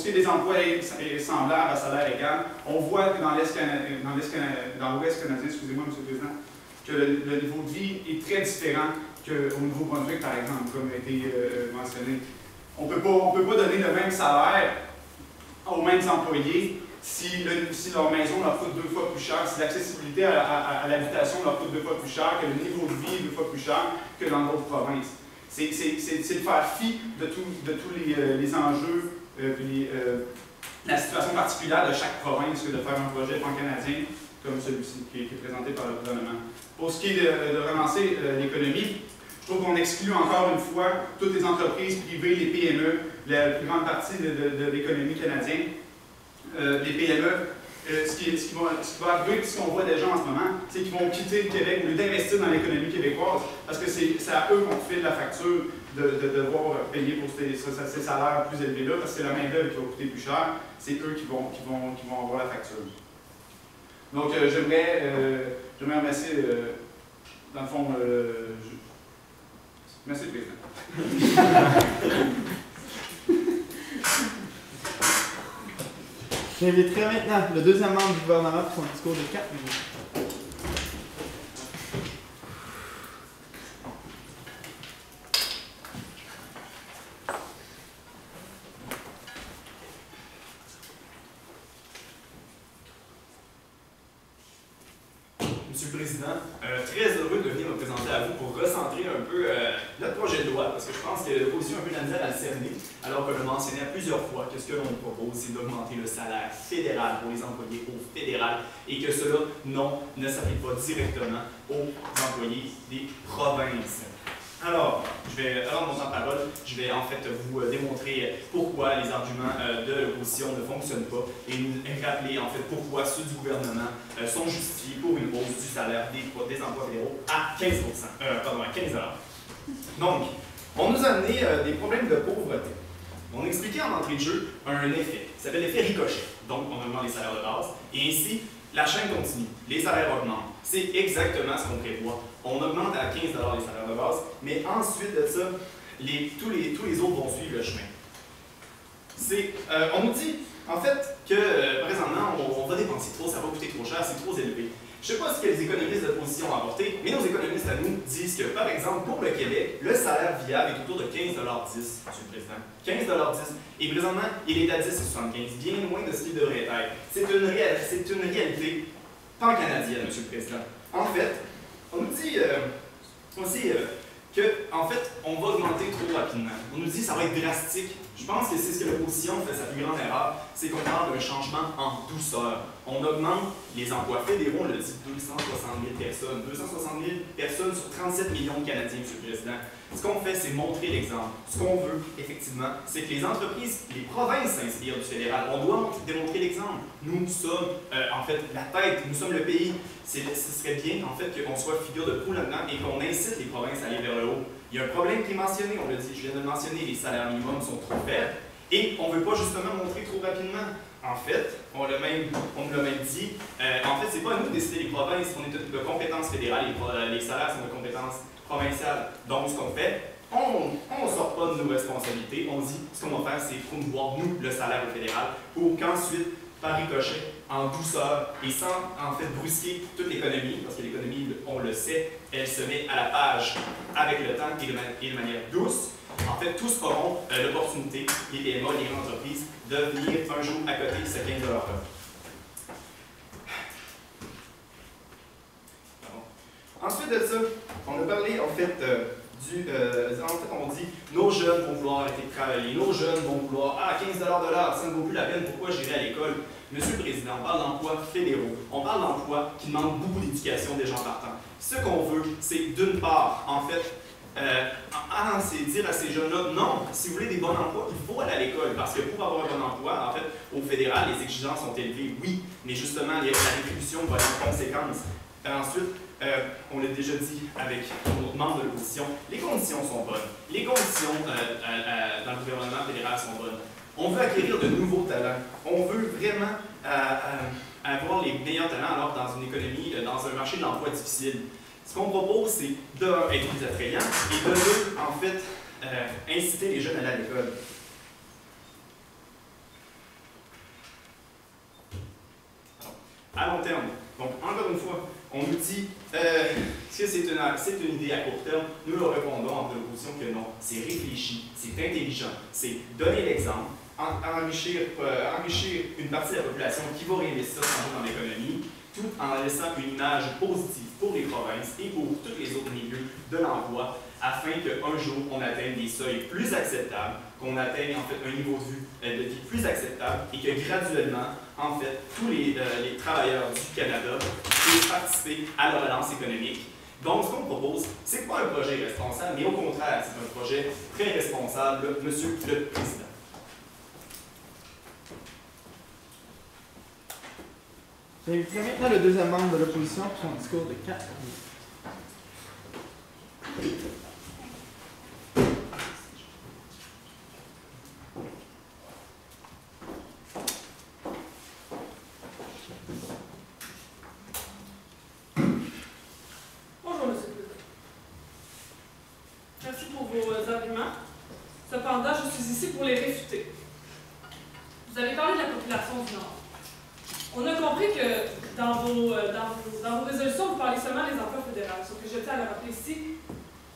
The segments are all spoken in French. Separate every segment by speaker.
Speaker 1: ce qui est des emplois semblables à salaire égal, on voit que dans l'Ouest canadien, excusez-moi, M. le Président, que le niveau de vie est très différent qu'au Nouveau-Brunswick, par exemple, comme a été mentionné. On ne peut pas donner le même salaire aux mêmes employés si leur maison leur coûte 2 fois plus cher, si l'accessibilité à l'habitation leur coûte 2 fois plus cher, que le niveau de vie est 2 fois plus cher que dans d'autres provinces. C'est de faire fi de tous les enjeux la situation particulière de chaque province que de faire un projet pan-canadien comme celui-ci qui est présenté par le gouvernement. Pour ce qui est de relancer l'économie, je trouve qu'on exclut encore une fois toutes les entreprises privées, les PME, la plus grande partie de l'économie canadienne. Les PME, ce qui va arriver, ce qu'on voit déjà en ce moment, c'est qu'ils vont quitter le Québec au lieu d'investir dans l'économie québécoise, parce que c'est à eux qu'on fait la facture de devoir payer pour ces salaires plus élevés-là, parce que c'est la main-d'œuvre qui va coûter plus cher, c'est eux qui vont avoir la facture. Donc, j'aimerais remercier, dans le fond, merci le Président.
Speaker 2: J'inviterai maintenant le deuxième membre du gouvernement pour son discours de 4 minutes.
Speaker 3: Monsieur le Président, très heureux de venir me présenter à vous pour recentrer un peu notre projet de loi, parce que je pense que l'opposition a un peu de la misère à le cerner, alors qu'on a mentionné à plusieurs fois que ce que l'on propose, c'est d'augmenter le salaire fédéral pour les employés au fédéral, et que cela, non, ne s'applique pas directement aux employés des provinces. Alors, avant de monter en parole, je vais en fait vous démontrer pourquoi les arguments de l'opposition ne fonctionnent pas et rappeler en fait pourquoi ceux du gouvernement sont justifiés pour une hausse du salaire des emplois fédéraux à 15 $. Donc, on nous a amené des problèmes de pauvreté. On expliquait en entrée de jeu un effet qui s'appelle l'effet ricochet. Donc, on augmente les salaires de base et ainsi, la chaîne continue, les salaires augmentent. C'est exactement ce qu'on prévoit. On augmente à 15 $ les salaires de base, mais ensuite de ça, tous les autres vont suivre le chemin. On nous dit, en fait, que présentement, on va dépenser trop, ça va coûter trop cher, c'est trop élevé. Je ne sais pas ce que les économistes de l'opposition ont apporté, mais nos économistes à nous disent que, par exemple, pour le Québec, le salaire viable est autour de 15,10 $, M. le Président. 15,10 $. Et présentement, il est à 10,75 $, bien loin de ce qu'il devrait être. C'est une réalité pan-canadienne, M. le Président. En fait, on nous dit aussi que, en fait, on va augmenter trop rapidement. On nous dit que ça va être drastique. Je pense que c'est ce que l'opposition fait sa plus grande erreur, c'est qu'on parle d'un changement en douceur. On augmente les emplois fédéraux, on le dit, 260 000 personnes. 260 000 personnes sur 37 millions de Canadiens, M. le Président. Ce qu'on fait, c'est montrer l'exemple. Ce qu'on veut, effectivement, c'est que les entreprises, les provinces s'inspirent du fédéral. On doit démontrer l'exemple. Nous sommes, en fait, la tête, nous sommes le pays. Ce serait bien, en fait, qu'on soit figure de proue là-dedans et qu'on incite les provinces à aller vers le haut. Il y a un problème qui est mentionné, on l'a dit, je viens de le mentionner, les salaires minimums sont trop faibles et on ne veut pas justement montrer trop rapidement. En fait, on nous l'a même dit, en fait, c'est pas à nous de décider les provinces, on est de compétences fédérales, les salaires sont de compétences provinciales. Donc, ce qu'on fait, on ne sort pas de nos responsabilités, on dit ce qu'on va faire, c'est promouvoir, nous, le salaire fédéral pour qu'ensuite, par ricochet, en douceur et sans en fait brusquer toute l'économie, parce que l'économie, on le sait, elle se met à la page avec le temps et de manière douce. En fait, tous auront l'opportunité, les PME, les grandes entreprises, de venir un jour à côté de ce 15 $-là. Ensuite de ça, on a parlé en fait on dit nos jeunes vont vouloir arrêter de travailler, nos jeunes vont vouloir 15 $ de l'heure, ça ne vaut plus la peine, pourquoi j'irai à l'école? Monsieur le Président, on parle d'emplois fédéraux, on parle d'emplois qui demandent beaucoup d'éducation des gens partants. Ce qu'on veut, c'est d'une part, en fait, c'est dire à ces jeunes-là, non, si vous voulez des bons emplois, il faut aller à l'école, parce que pour avoir un bon emploi, en fait, au fédéral, les exigences sont élevées, oui, mais justement, la rétribution va être en conséquence. Ensuite, on l'a déjà dit avec nos membres de l'opposition, les conditions sont bonnes. Les conditions dans le gouvernement fédéral sont bonnes. On veut acquérir de nouveaux talents. On veut vraiment avoir les meilleurs talents alors dans une économie, dans un marché de l'emploi difficile. Ce qu'on propose, c'est d'être plus attrayant et de deux, en fait, inciter les jeunes à aller à l'école. terme. Donc, encore une fois, on nous dit est-ce que c'est une idée à court terme? Nous leur répondons en proposition que non. C'est réfléchi, c'est intelligent, c'est donner l'exemple, enrichir une partie de la population qui va réinvestir dans l'économie, tout en laissant une image positive pour les provinces et pour tous les autres milieux de l'emploi, afin qu'un jour, on atteigne des seuils plus acceptables, qu'on atteigne en fait un niveau de vie plus acceptable et que graduellement, en fait, tous les travailleurs du Canada puissent participer à la relance économique. Donc, ce qu'on propose, c'est pas un projet responsable, mais au contraire, c'est un projet très responsable, Monsieur le Président.
Speaker 2: J'inviterai maintenant le deuxième membre de l'opposition pour son discours de 4 minutes.
Speaker 4: Bonjour, Monsieur le Président. Merci pour vos arguments. Cependant, je suis ici pour les réfuter. Vous avez parlé de la population du Nord. On a compris que dans vos résolutions, vous parlez seulement des emplois fédéraux. Ce que je tiens à le rappeler ici,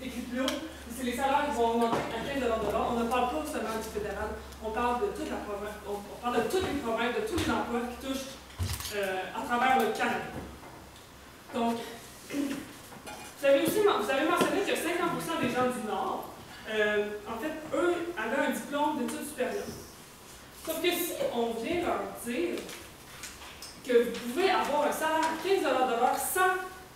Speaker 4: écrit plus haut, c'est les salaires qui vont augmenter à 15 $. On ne parle pas seulement du fédéral, on parle de toute la province, on parle de toutes les provinces, de tous les emplois qui touchent à travers le Canada. Donc, vous avez mentionné que 50% des gens du Nord, en fait, eux, avaient un diplôme d'études supérieures. Sauf que si on vient leur dire que vous pouvez avoir un salaire à 15 $ sans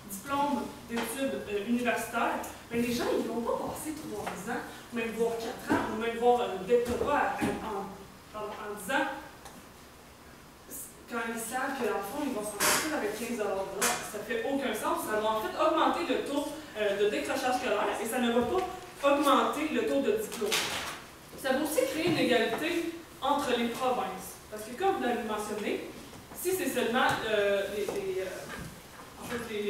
Speaker 4: diplôme d'études universitaires, mais les gens ils ne vont pas passer 3 ans, ou même voire 4 ans, ou même voir un doctorat en disant, quand ils savent que dans le fond, ils vont s'en sortir avec 15 $. Ça ne fait aucun sens. Ça va en fait augmenter le taux de décrochage scolaire et ça ne va pas augmenter le taux de diplôme. Ça va aussi créer une égalité entre les provinces. Parce que comme vous l'avez mentionné, si c'est seulement les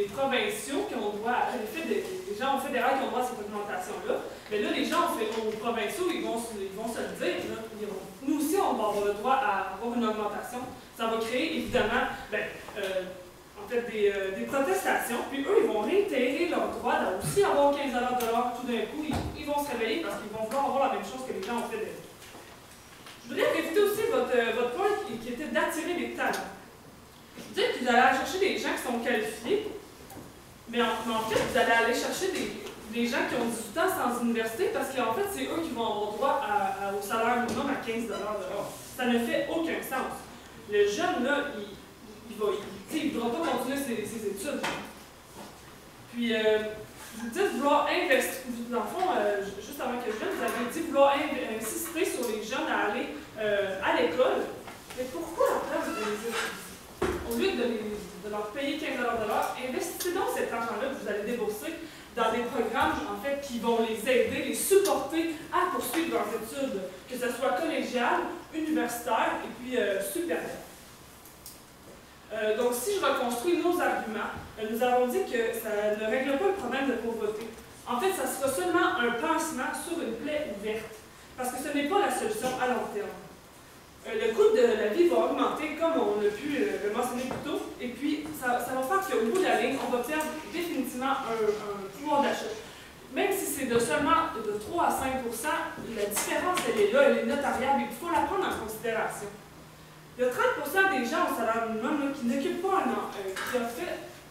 Speaker 4: provinciaux qui ont droit, les gens au fédéral qui ont droit à cette augmentation-là, mais là, les gens aux provinciaux, ils vont se le dire. Là, nous aussi, on va avoir le droit à avoir une augmentation. Ça va créer, évidemment, des protestations. Puis eux, ils vont réitérer leur droit à aussi avoir 15 $ tout d'un coup. Ils vont se réveiller parce qu'ils vont vouloir avoir la même chose que les gens au fédéral. Je voudrais répéter aussi votre point qui était d'attirer des talents. Vous dites que vous allez aller chercher des gens qui sont qualifiés, mais en fait, vous allez aller chercher des gens qui ont 18 ans sans université parce qu'en fait, c'est eux qui vont avoir droit au salaire minimum à 15 $. Ça ne fait aucun sens. Le jeune, là, il ne voudra pas continuer ses études. Puis, vous dites vouloir investir, dans le fond, juste avant que je vienne, vous avez dit vouloir insister sur les jeunes à aller à l'école. Mais pourquoi, après, au lieu de leur payer 15 $, investissez donc cet argent-là que vous allez débourser dans des programmes, en fait, qui vont les aider, les supporter à poursuivre leurs études, que ce soit collégiales, universitaires et puis supérieures. Donc, si je reconstruis nos arguments, nous avons dit que ça ne règle pas le problème de pauvreté. En fait, ça sera seulement un pansement sur une plaie ouverte, parce que ce n'est pas la solution à long terme. Le coût de la vie va augmenter, comme on a pu le mentionner plus tôt, et puis ça va faire qu'au bout de la ligne, on va perdre définitivement un pouvoir d'achat. Même si c'est seulement de 3 à 5 %, la différence, elle est là, elle est notariable, il faut la prendre en considération. Il y a 30 % des gens au salaire minimum là, qui n'occupent pas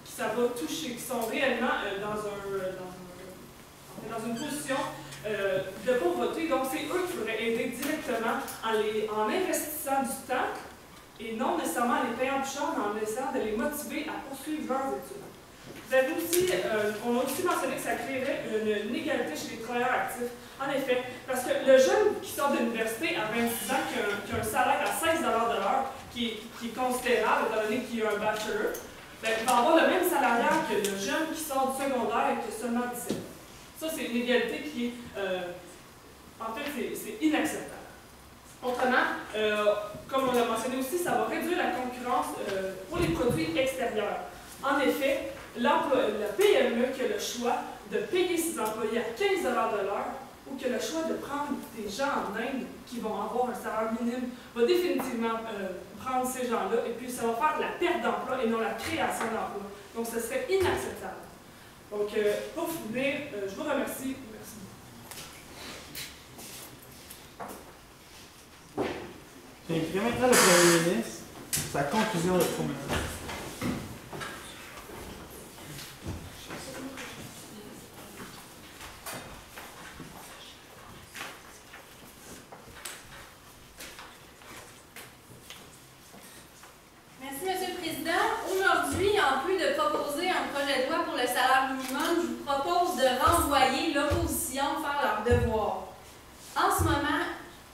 Speaker 4: qui ça va toucher, qui sont réellement dans une position de pauvreté. Donc, c'est eux qu'il faudrait aider directement en investissant du temps et non nécessairement en les payant plus cher, mais en essayant de les motiver à poursuivre leurs études. Vous avez aussi, on a aussi mentionné que ça créerait une inégalité chez les travailleurs actifs. En effet, parce que le jeune qui sort de l'université à 26 ans, qui a un salaire à 16 $ de l'heure, qui est considérable, étant donné qu'il a un bachelor, va avoir le même salariat que le jeune qui sort du secondaire et qui a seulement 17 ans. Ça, c'est une égalité qui est, en fait, c'est inacceptable. Autrement, comme on l'a mentionné aussi, ça va réduire la concurrence pour les produits extérieurs. En effet, la PME qui a le choix de payer ses employés à 15 $ de l'heure ou que le choix de prendre des gens en Inde qui vont avoir un salaire minime va définitivement prendre ces gens-là, et puis ça va faire de la perte d'emploi et non la création d'emploi. Donc, ce serait inacceptable. Donc, pour finir, je vous remercie. Merci.
Speaker 2: J'inviterai maintenant le Premier ministre, sa conclusion de 3 minutes.
Speaker 5: Merci, Monsieur le Président. Aujourd'hui, en plus de proposer un projet de loi pour le salaire minimum, je vous propose de renvoyer l'opposition faire leur devoir. En ce moment,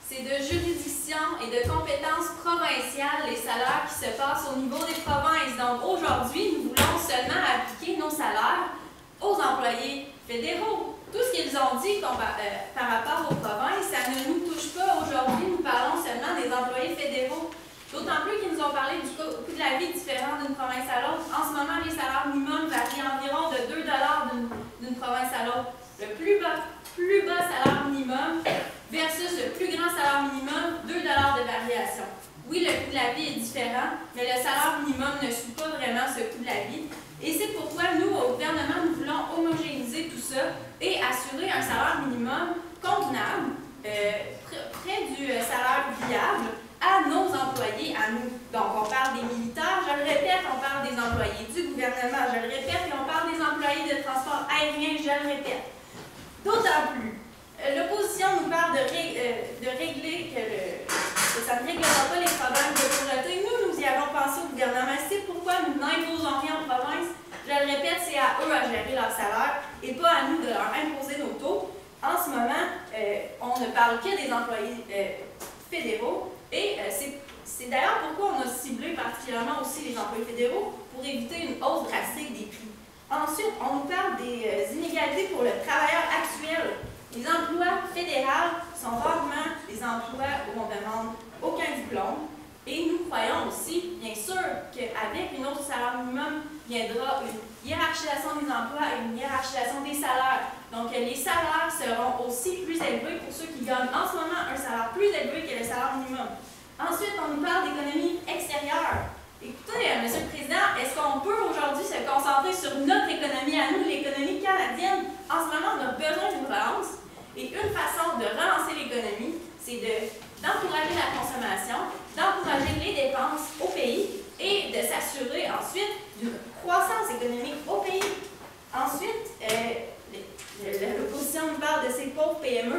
Speaker 5: c'est de juridiction et de compétences provinciales les salaires qui se passent au niveau des provinces. Donc aujourd'hui, nous voulons seulement appliquer nos salaires aux employés fédéraux. Tout ce qu'ils ont dit par rapport aux provinces, ça ne nous touche pas. Aujourd'hui, nous parlons seulement des employés fédéraux. D'autant plus qu'ils nous ont parlé du coût de la vie différent d'une province à l'autre. En ce moment, les salaires minimums varient environ de 2 $ d'une province à l'autre. Le plus bas salaire minimum versus le plus grand salaire minimum, 2 $ de variation. Oui, le coût de la vie est différent, mais le salaire minimum ne suit pas vraiment ce coût de la vie. Et c'est pourquoi nous, au gouvernement, nous voulons homogénéiser tout ça et assurer un salaire minimum convenable, près du salaire viable, à nos employés, à nous. Donc, on parle des militaires, je le répète, on parle des employés du gouvernement, je le répète, et on parle des employés de transport aérien, je le répète. D'autant plus, l'opposition nous parle de régler que ça ne réglera pas les problèmes de pauvreté. Nous y avons pensé au gouvernement. C'est pourquoi nous n'imposons rien aux provinces. Je le répète, c'est à eux à gérer leur salaire et pas à nous de leur imposer nos taux. En ce moment, on ne parle que des employés fédéraux. Et c'est d'ailleurs pourquoi on a ciblé particulièrement aussi les employés fédéraux pour éviter une hausse drastique des prix. Ensuite, on nous parle des inégalités pour le travailleur actuel. Les emplois fédéraux sont rarement des emplois où on ne demande aucun diplôme. Et nous croyons aussi, bien sûr, qu'avec une hausse du salaire minimum viendra une hiérarchisation des emplois et une hiérarchisation des salaires. Donc, les salaires seront aussi plus élevés pour ceux qui gagnent en ce moment un salaire plus élevé que le salaire minimum. Ensuite, on nous parle d'économie extérieure. Écoutez, Monsieur le Président, est-ce qu'on peut aujourd'hui se concentrer sur notre économie à nous, l'économie canadienne? En ce moment, on a besoin d'une relance. Et une façon de relancer l'économie, c'est d'encourager la consommation, d'encourager les dépenses au pays et de s'assurer ensuite d'une croissance économique au pays. Ensuite, l'opposition nous parle de ces pauvres PME.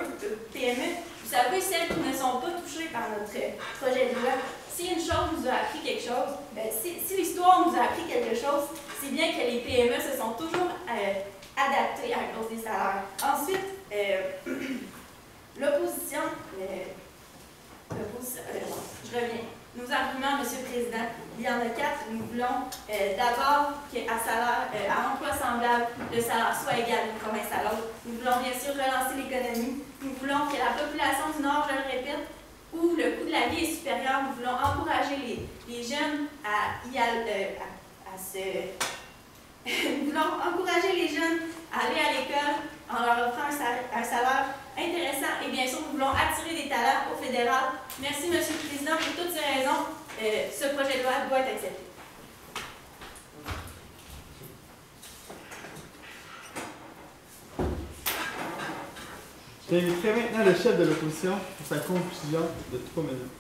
Speaker 5: Vous savez, celles qui ne sont pas touchées par notre projet de loi. Si une chose nous a appris quelque chose, si l'histoire nous a appris quelque chose, c'est bien que les PME se sont toujours adaptées à la hausse des salaires. Ensuite, l'opposition, je reviens. Nos arguments, Monsieur le Président, il y en a 4. Nous voulons d'abord qu'à emploi semblable, le salaire soit égal d'une province à l'autre. Nous voulons bien sûr relancer l'économie. Nous voulons que la population du Nord, je le répète, où le coût de la vie est supérieur, nous voulons encourager les jeunes nous voulons encourager les jeunes à aller à l'école en leur offrant un salaire intéressant et bien sûr, nous voulons attirer des talents au fédéral. Merci, Monsieur le Président. Pour toutes ces raisons, ce projet de loi doit être accepté.
Speaker 2: J'inviterai maintenant le chef de l'opposition pour sa conclusion de 3 minutes.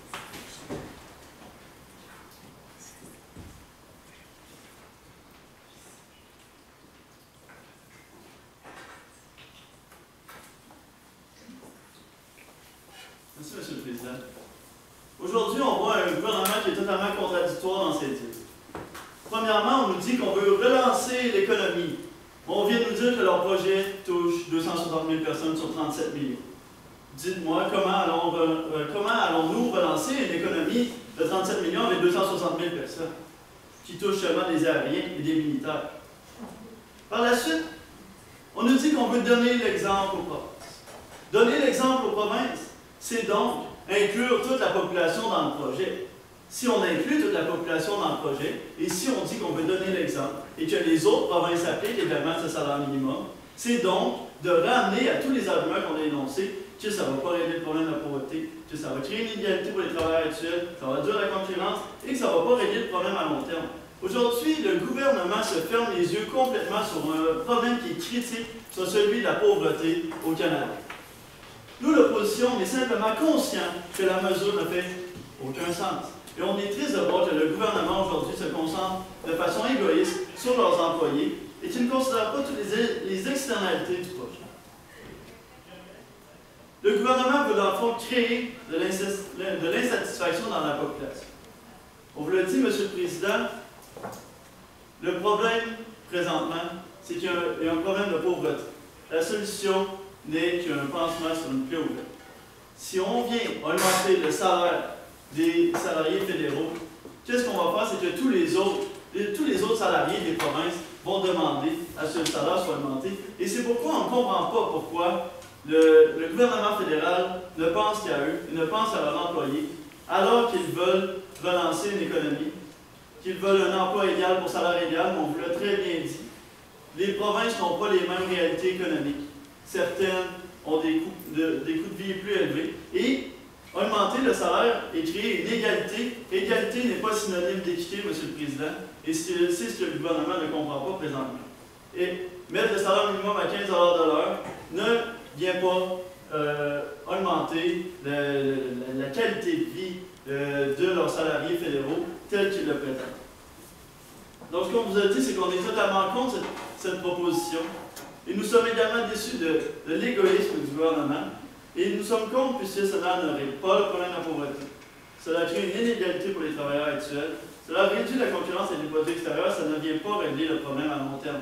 Speaker 6: Merci, Monsieur le Président. Aujourd'hui, on voit un gouvernement qui est totalement contradictoire dans ses dires. Premièrement, on nous dit qu'on veut relancer l'économie. On vient de nous dire que leur projet touche 260 000 personnes sur 37 millions. Dites-moi, comment allons-nous relancer une économie de 37 millions avec 260 000 personnes qui touchent seulement des aériens et des militaires? Par la suite, on nous dit qu'on veut donner l'exemple aux provinces. Donner l'exemple aux provinces, c'est donc inclure toute la population dans le projet. Si on inclut toute la population dans le projet, et si on dit qu'on veut donner l'exemple, et que les autres provinces appliquent également ce salaire minimum, c'est donc de ramener à tous les arguments qu'on a énoncés que ça ne va pas régler le problème de la pauvreté, que ça va créer une inégalité pour les travailleurs actuels, ça va réduire la concurrence et que ça ne va pas régler le problème à long terme. Aujourd'hui, le gouvernement se ferme les yeux complètement sur un problème qui est critique, sur celui de la pauvreté au Canada. Nous, l'opposition, on est simplement conscients que la mesure ne fait aucun sens. Et on est triste de voir que le gouvernement aujourd'hui se concentre de façon égoïste sur leurs employés et qui ne considère pas toutes les externalités du projet. Le gouvernement veut dans le fond créer de l'insatisfaction dans la population. On vous l'a dit, M. le Président, le problème présentement, c'est qu'il y a un problème de pauvreté. La solution n'est qu'un pansement sur une plaie ouverte. Si on vient augmenter le salaire des salariés fédéraux, qu'est-ce qu'on va faire? C'est que tous les autres salariés des provinces vont demander à ce que le salaire soit augmenté. Et c'est pourquoi on ne comprend pas pourquoi le gouvernement fédéral ne pense qu'à eux, et ne pense à leurs employés, alors qu'ils veulent relancer une économie, qu'ils veulent un emploi égal pour salaire égal, mais on vous l'a très bien dit. Les provinces n'ont pas les mêmes réalités économiques. Certaines ont des coûts de vie plus élevés. Et augmenter le salaire et créer une égalité. Égalité n'est pas synonyme d'équité, M. le Président, et c'est ce que le gouvernement ne comprend pas présentement. Et mettre le salaire minimum à 15 $ de l'heure ne vient pas augmenter la qualité de vie de leurs salariés fédéraux tels qu'ils le prétendent. Donc, ce qu'on vous a dit, c'est qu'on est totalement contre cette proposition. Et nous sommes également déçus de l'égoïsme du gouvernement. Et nous sommes contre puisque cela ne règle pas le problème de la pauvreté. Cela crée une inégalité pour les travailleurs actuels. Cela réduit la concurrence avec les produits extérieurs. Ça ne vient pas régler le problème à long terme.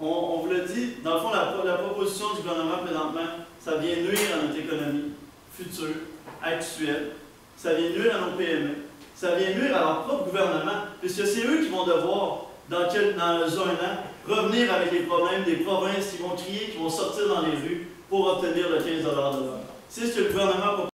Speaker 6: On vous l'a dit, dans le fond, la proposition du gouvernement présentement, ça vient nuire à notre économie future, actuelle. Ça vient nuire à nos PME. Ça vient nuire à leur propre gouvernement, puisque c'est eux qui vont devoir, dans un an, revenir avec les problèmes des provinces qui vont crier, qui vont sortir dans les rues pour obtenir le 15 $ de l'heure. C'est ce que le gouvernement propose.